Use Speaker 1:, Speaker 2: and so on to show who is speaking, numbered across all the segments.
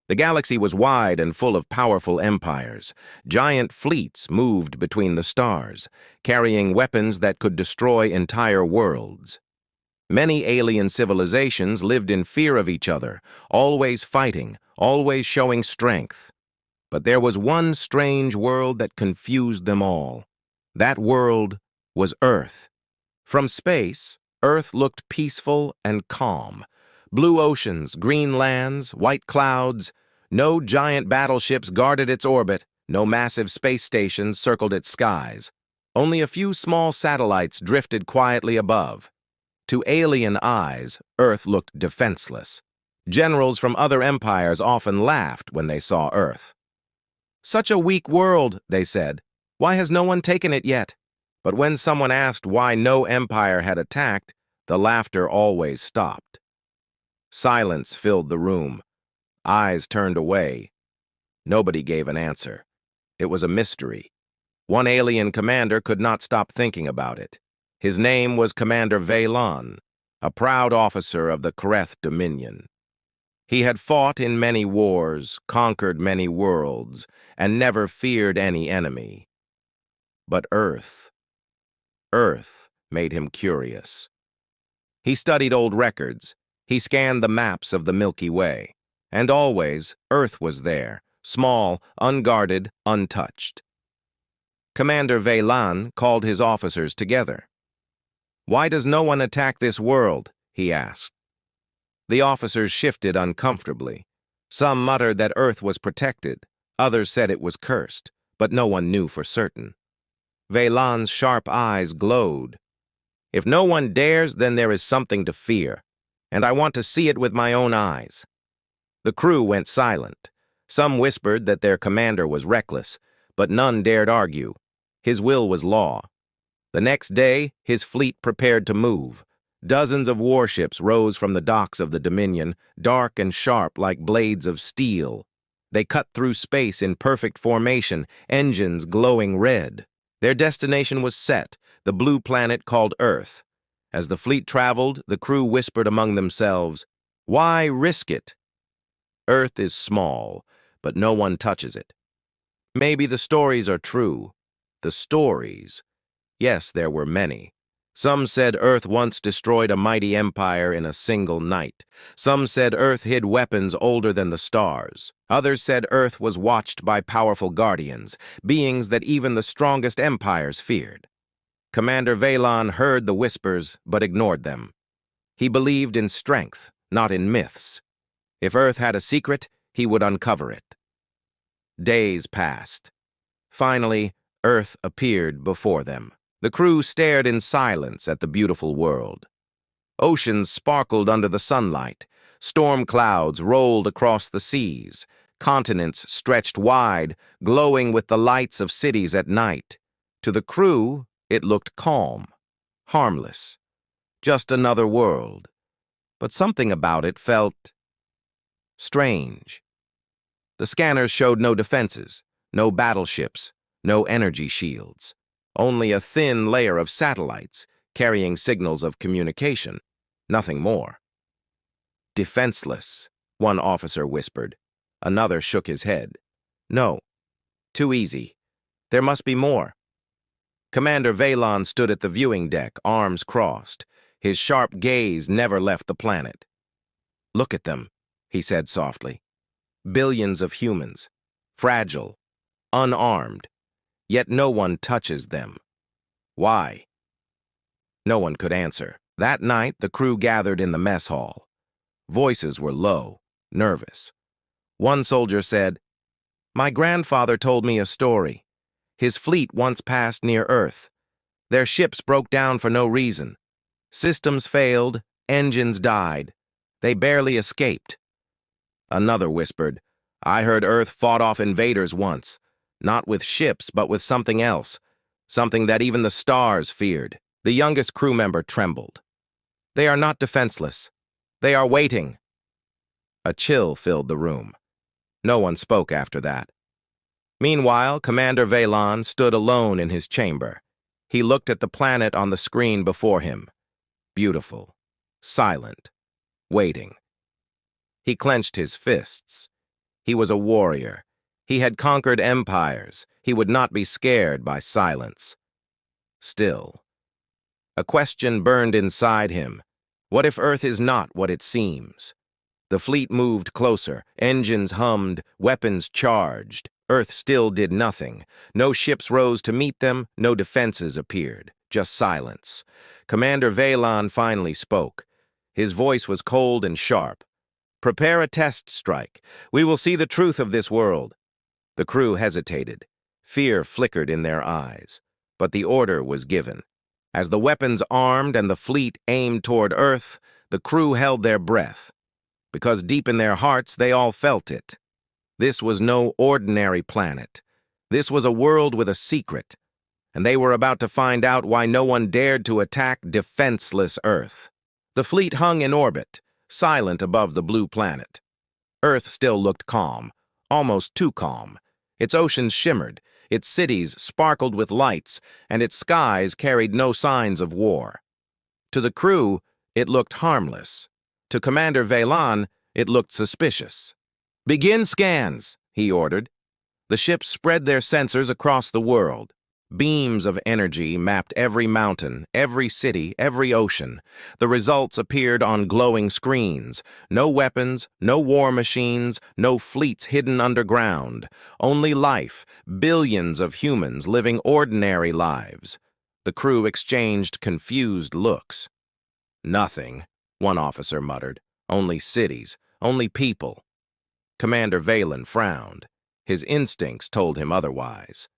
Speaker 1: The galaxy was wide and full of powerful empires. Giant fleets moved between the stars, carrying weapons that could destroy entire worlds. Many alien civilizations lived in fear of each other, always fighting, always showing strength. But there was one strange world that confused them all. That world was Earth. From space, Earth looked peaceful and calm. Blue oceans, green lands, white clouds. No giant battleships guarded its orbit. No massive space stations circled its skies. Only a few small satellites drifted quietly above. To alien eyes, Earth looked defenseless. Generals from other empires often laughed when they saw Earth. "Such a weak world," they said. "Why has no one taken it yet?" But when someone asked why no empire had attacked, the laughter always stopped. Silence filled the room. Eyes turned away. Nobody gave an answer. It was a mystery. One alien commander could not stop thinking about it. His name was Commander Veylan, a proud officer of the Kreth Dominion. He had fought in many wars, conquered many worlds, and never feared any enemy. But Earth made him curious. He studied old records. He scanned the maps of the Milky Way. And always, Earth was there, small, unguarded, untouched. Commander Veylan called his officers together. "Why does no one attack this world?" he asked. The officers shifted uncomfortably. Some muttered that Earth was protected. Others said it was cursed, but no one knew for certain. Veylan's sharp eyes glowed. "If no one dares, then there is something to fear, and I want to see it with my own eyes." The crew went silent. Some whispered that their commander was reckless, but none dared argue. His will was law. The next day, his fleet prepared to move. Dozens of warships rose from the docks of the Dominion, dark and sharp like blades of steel. They cut through space in perfect formation, engines glowing red. Their destination was set, the blue planet called Earth. As the fleet traveled, the crew whispered among themselves, "Why risk it? Earth is small, but no one touches it." Maybe the stories are true. The stories. Yes, there were many. Some said Earth once destroyed a mighty empire in a single night. Some said Earth hid weapons older than the stars. Others said Earth was watched by powerful guardians, beings that even the strongest empires feared. Commander Veylan heard the whispers but ignored them. He believed in strength, not in myths. If Earth had a secret, he would uncover it. Days passed. Finally, Earth appeared before them. The crew stared in silence at the beautiful world. Oceans sparkled under the sunlight. Storm clouds rolled across the seas. Continents stretched wide, glowing with the lights of cities at night. To the crew, it looked calm, harmless. Just another world. But something about it felt strange. The scanners showed no defenses, no battleships, no energy shields. Only a thin layer of satellites carrying signals of communication, nothing more. "Defenseless," one officer whispered. Another shook his head. "No, too easy. There must be more." Commander Veylan stood at the viewing deck, arms crossed. His sharp gaze never left the planet. "Look at them," he said softly. "Billions of humans, fragile, unarmed. Yet no one touches them. Why?" No one could answer. That night, the crew gathered in the mess hall. Voices were low, nervous. One soldier said, "My grandfather told me a story. His fleet once passed near Earth. Their ships broke down for no reason. Systems failed, engines died. They barely escaped." Another whispered, "I heard Earth fought off invaders once. Not with ships, but with something else. Something that even the stars feared." The youngest crew member trembled. "They are not defenseless. They are waiting." A chill filled the room. No one spoke after that. Meanwhile, Commander Veylan stood alone in his chamber. He looked at the planet on the screen before him. Beautiful, silent, waiting. He clenched his fists. He was a warrior. He had conquered empires. He would not be scared by silence. Still, a question burned inside him. What if Earth is not what it seems? The fleet moved closer, engines hummed, weapons charged. Earth still did nothing. No ships rose to meet them, no defenses appeared, just silence. Commander Veylan finally spoke. His voice was cold and sharp. "Prepare a test strike. We will see the truth of this world." The crew hesitated. Fear flickered in their eyes. But the order was given. As the weapons armed and the fleet aimed toward Earth, the crew held their breath. Because deep in their hearts, they all felt it. This was no ordinary planet. This was a world with a secret, and they were about to find out why no one dared to attack defenseless Earth. The fleet hung in orbit, silent above the blue planet. Earth still looked calm, almost too calm. Its oceans shimmered, its cities sparkled with lights, and its skies carried no signs of war. To the crew, it looked harmless. To Commander Veylan, it looked suspicious. "Begin scans," he ordered. The ships spread their sensors across the world. Beams of energy mapped every mountain, every city, every ocean. The results appeared on glowing screens. No weapons, no war machines, no fleets hidden underground. Only life, billions of humans living ordinary lives. The crew exchanged confused looks. "Nothing," one officer muttered. "Only cities, only people." Commander Veylan frowned. His instincts told him otherwise.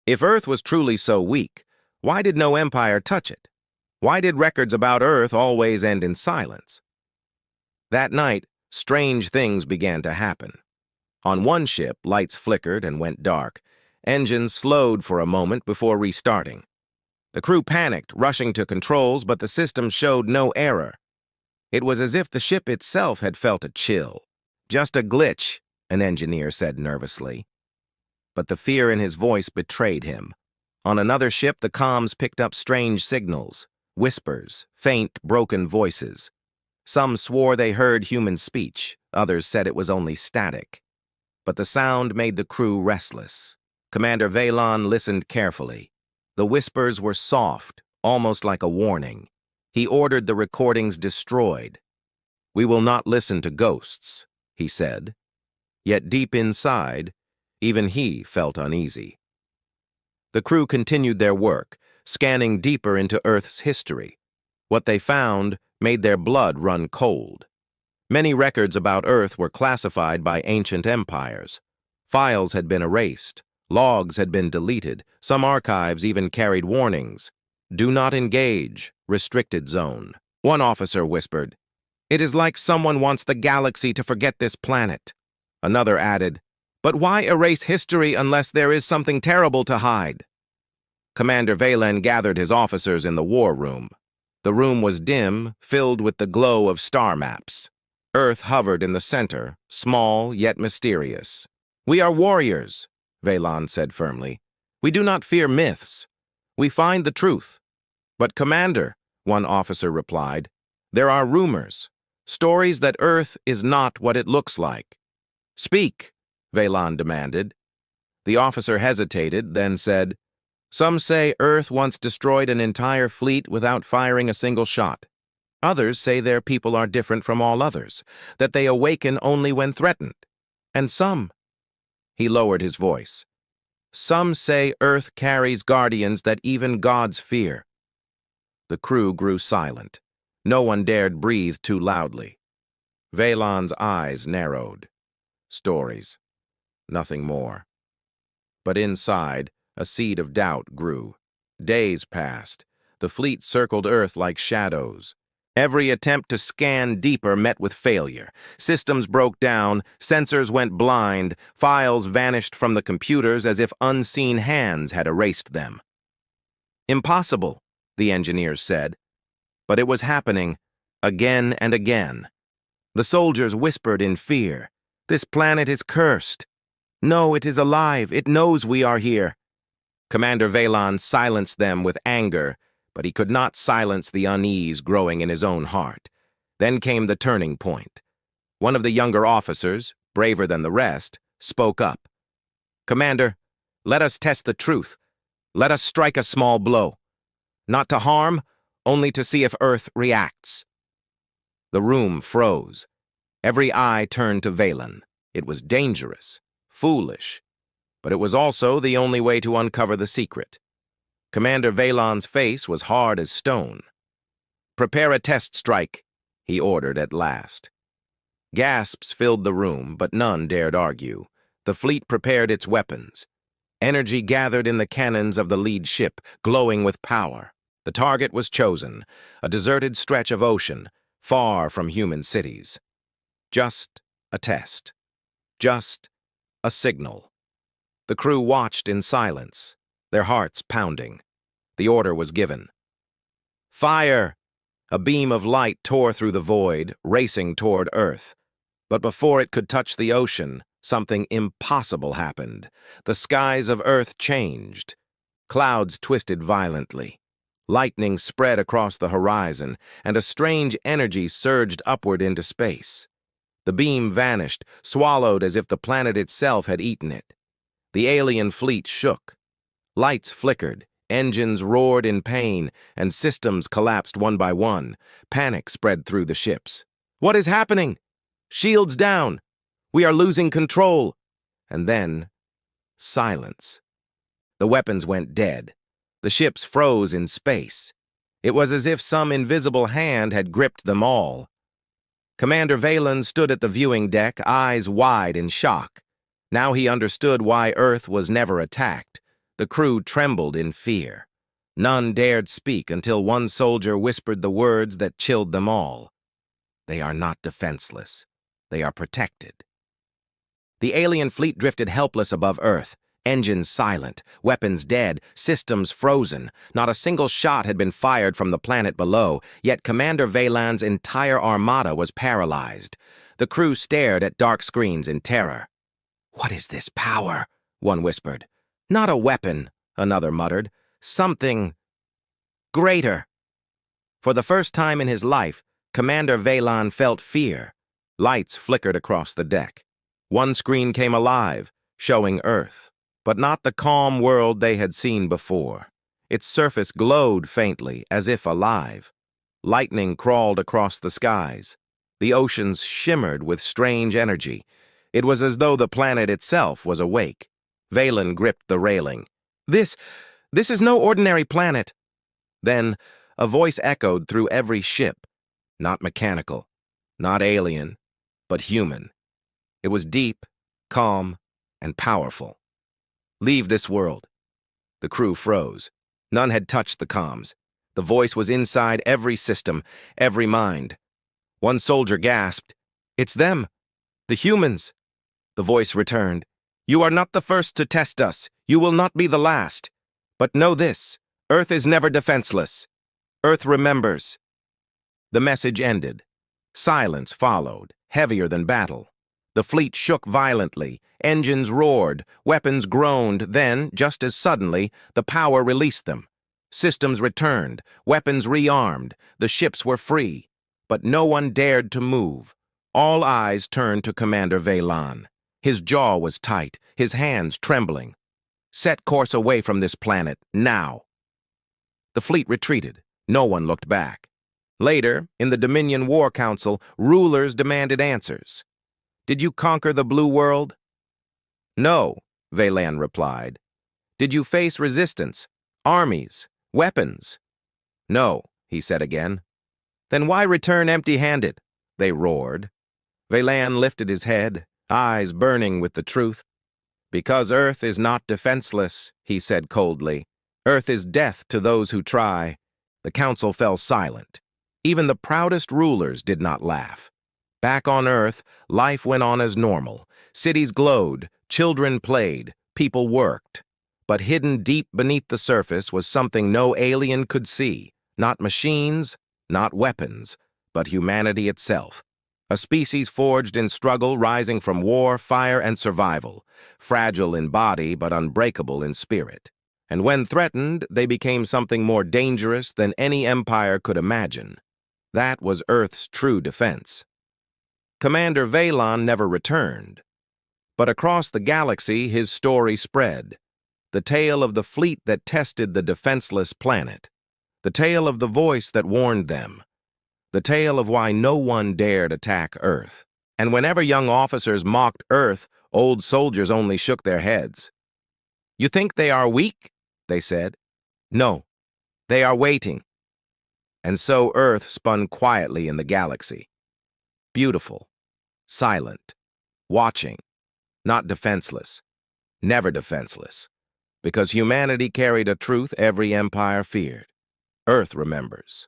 Speaker 1: If Earth was truly so weak, why did no empire touch it? Why did records about Earth always end in silence? That night, strange things began to happen. On one ship, lights flickered and went dark. Engines slowed for a moment before restarting. The crew panicked, rushing to controls, but the system showed no error. It was as if the ship itself had felt a chill. "Just a glitch," an engineer said nervously. But the fear in his voice betrayed him. On another ship, the comms picked up strange signals, whispers, faint, broken voices. Some swore they heard human speech, others said it was only static. But the sound made the crew restless. Commander Veylan listened carefully. The whispers were soft, almost like a warning. He ordered the recordings destroyed. "We will not listen to ghosts," he said. Yet deep inside, even he felt uneasy. The crew continued their work, scanning deeper into Earth's history. What they found made their blood run cold. Many records about Earth were classified by ancient empires. Files had been erased, logs had been deleted, some archives even carried warnings. "Do not engage, restricted zone." One officer whispered, "It is like someone wants the galaxy to forget this planet." Another added, "But why erase history unless there is something terrible to hide?" Commander Veylan gathered his officers in the war room. The room was dim, filled with the glow of star maps. Earth hovered in the center, small yet mysterious. "We are warriors," Veylan said firmly. "We do not fear myths. We find the truth." "But Commander," one officer replied, "there are rumors, stories that Earth is not what it looks like." "Speak," Veylan demanded. The officer hesitated, then said, "Some say Earth once destroyed an entire fleet without firing a single shot. Others say their people are different from all others, that they awaken only when threatened. And some—" he lowered his voice, "some say Earth carries guardians that even gods fear." The crew grew silent. No one dared breathe too loudly. Veylan's eyes narrowed. Stories. Nothing more. But inside, a seed of doubt grew. Days passed. The fleet circled Earth like shadows. Every attempt to scan deeper met with failure. Systems broke down, sensors went blind, files vanished from the computers as if unseen hands had erased them. "Impossible," the engineers said. But it was happening, again and again. The soldiers whispered in fear, "This planet is cursed. No, it is alive. It knows we are here." Commander Veylan silenced them with anger, but he could not silence the unease growing in his own heart. Then came the turning point. One of the younger officers, braver than the rest, spoke up. "Commander, let us test the truth. Let us strike a small blow. Not to harm, only to see if Earth reacts." The room froze. Every eye turned to Veylan. It was dangerous, foolish, but it was also the only way to uncover the secret. Commander Veylan's face was hard as stone. "Prepare a test strike," he ordered at last. Gasps filled the room, but none dared argue. The fleet prepared its weapons. Energy gathered in the cannons of the lead ship, glowing with power. The target was chosen, a deserted stretch of ocean, far from human cities. Just a test. Just a signal. The crew watched in silence, their hearts pounding. The order was given. "Fire!" A beam of light tore through the void, racing toward Earth. But before it could touch the ocean, something impossible happened. The skies of Earth changed. Clouds twisted violently. Lightning spread across the horizon, and a strange energy surged upward into space. The beam vanished, swallowed as if the planet itself had eaten it. The alien fleet shook. Lights flickered, engines roared in pain, and systems collapsed one by one. Panic spread through the ships. "What is happening? Shields down! We are losing control!" And then, silence. The weapons went dead. The ships froze in space. It was as if some invisible hand had gripped them all. Commander Veylan stood at the viewing deck, eyes wide in shock. Now he understood why Earth was never attacked. The crew trembled in fear. None dared speak until one soldier whispered the words that chilled them all. "They are not defenseless. They are protected." The alien fleet drifted helpless above Earth. Engines silent, weapons dead, systems frozen. Not a single shot had been fired from the planet below, yet Commander Veylan's entire armada was paralyzed. The crew stared at dark screens in terror. "What is this power?" one whispered. "Not a weapon," another muttered. "Something greater." For the first time in his life, Commander Veylan felt fear. Lights flickered across the deck. One screen came alive, showing Earth, but not the calm world they had seen before. Its surface glowed faintly, as if alive. Lightning crawled across the skies. The oceans shimmered with strange energy. It was as though the planet itself was awake. Veylan gripped the railing. This is no ordinary planet." Then a voice echoed through every ship. Not mechanical, not alien, but human. It was deep, calm, and powerful. "Leave this world." The crew froze. None had touched the comms. The voice was inside every system, every mind. One soldier gasped, "It's them, the humans." The voice returned, "You are not the first to test us. You will not be the last. But know this, Earth is never defenseless. Earth remembers." The message ended. Silence followed, heavier than battle. The fleet shook violently, engines roared, weapons groaned, then, just as suddenly, the power released them. Systems returned, weapons rearmed, the ships were free. But no one dared to move. All eyes turned to Commander Veylan. His jaw was tight, his hands trembling. "Set course away from this planet, now." The fleet retreated. No one looked back. Later, in the Dominion War Council, rulers demanded answers. "Did you conquer the Blue World?" "No," Veylan replied. "Did you face resistance, armies, weapons?" "No," he said again. "Then why return empty-handed?" they roared. Veylan lifted his head, eyes burning with the truth. "Because Earth is not defenseless," he said coldly. "Earth is death to those who try." The council fell silent. Even the proudest rulers did not laugh. Back on Earth, life went on as normal. Cities glowed, children played, people worked. But hidden deep beneath the surface was something no alien could see. Not machines, not weapons, but humanity itself. A species forged in struggle, rising from war, fire, and survival. Fragile in body, but unbreakable in spirit. And when threatened, they became something more dangerous than any empire could imagine. That was Earth's true defense. Commander Veylan never returned. But across the galaxy, his story spread. The tale of the fleet that tested the defenseless planet. The tale of the voice that warned them. The tale of why no one dared attack Earth. And whenever young officers mocked Earth, old soldiers only shook their heads. "You think they are weak?" they said. "No, they are waiting." And so Earth spun quietly in the galaxy. Beautiful, silent, watching, not defenseless, never defenseless, because humanity carried a truth every empire feared. Earth remembers.